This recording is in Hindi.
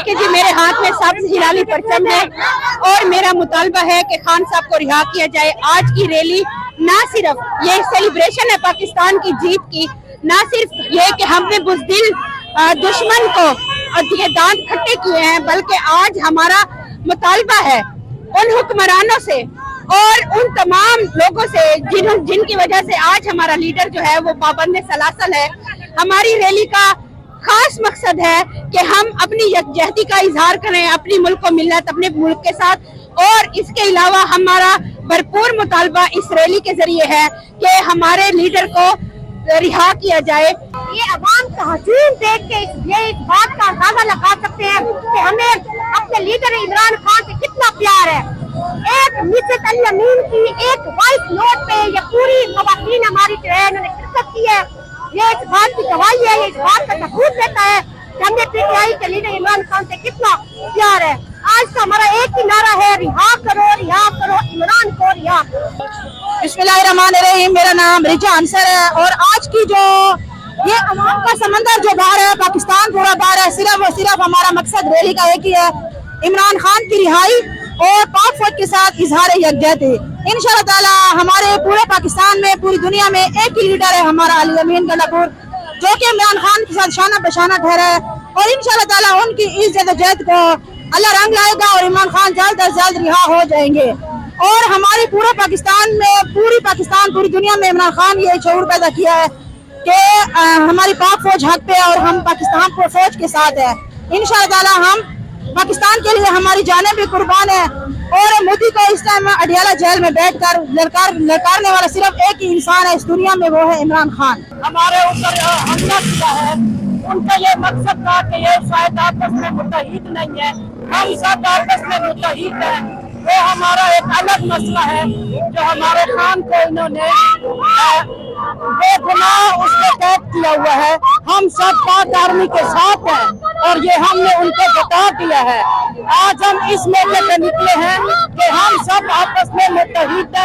कि जी मेरे हाथ में सब्ज हिलाली परचम है और मेरा मुतालबा है कि खान साहब को रिहा किया जाए। आज की रैली ना सिर्फ ये सेलिब्रेशन है पाकिस्तान की जीत की, ना सिर्फ ये कि हमने बुज़दिल दुश्मन को ये दांत खट्टे किए हैं, बल्कि आज हमारा मुतालबा है उन हुक्मरानों से और उन तमाम लोगों से जिनकी वजह से आज हमारा लीडर जो है वो पाबंद सलासल है। हमारी रैली का खास मकसद है कि हम अपनी यकजहती का इजहार करें अपनी मुल्क को मिलत अपने मुल्क के साथ, और इसके अलावा हमारा भरपूर मुतालबा इस रैली के जरिए है कि हमारे लीडर को रिहा किया जाए। ये अवाम का हजूम देख के ये इस बात का अंदाजा लगा सकते हैं कि हमें अपने लीडर इमरान खान से कितना प्यार है। एक मिसत अल यमीन की एक वॉइस नोट पे ये पूरी खवातीन हमारी जो है इन्होंने शिरकत की है। ये इस बात की गवाही है, ये इस बात का सबूत देता है कि हमें पीटीआई के लीडर इमरान खान से कितना प्यार है। आज का हमारा एक ही नारा है, रिहा करो इमरान को रिहा करो। बिस्मिल्लाहिर्रहमानिर्रहीम। मेरा नाम रिचा अंसर है और आज की जो ये अवाम का समंदर जो बाहर है, पाकिस्तान पूरा बाहर है, सिर्फ और सिर्फ हमारा मकसद रैली का एक ही है, इमरान खान की रिहाई और पाक फौज के साथ इजहार यकजहती। इंशाअल्लाह ताला हमारे पूरे पाकिस्तान में पूरी दुनिया में एक ही लीडर है हमारा अली अमीन गलापुर, जो कि इमरान खान के साथ शाना बशाना ठहरा है और इंशाअल्लाह ताला उनकी इस जदोजहद को अल्लाह रंग लाएगा और इमरान खान जल्द अज जल्द रिहा हो जाएंगे। और हमारे पूरे पाकिस्तान में पूरी दुनिया में इमरान खान ये शऊर पैदा किया है कि हमारी पाक फौज हक पे है और हम पाकिस्तान को फौज के साथ है। इंशाअल्लाह ताला हम पाकिस्तान के लिए हमारी जानें भी कुर्बान है और मोदी को इस टाइम अडियाला जेल में बैठकर ललकारने वाला सिर्फ एक ही इंसान है इस दुनिया में, वो है इमरान खान। हमारे ऊपर हमला किया है, उनका ये मकसद था कि ये शायद आपस में मुत्तहिद नहीं है, हम सब आपस में मुत्तहिद हैं। वो हमारा एक अलग मसला है जो हमारे खान को इन्होंने बेगुनाह उसको कैद किया हुआ है। हम सब पाक आर्मी के साथ हैं और ये हमने उनको बता दिया है। आज हम इस मौके पे निकले हैं कि हम सब आपस में मुत्तहिद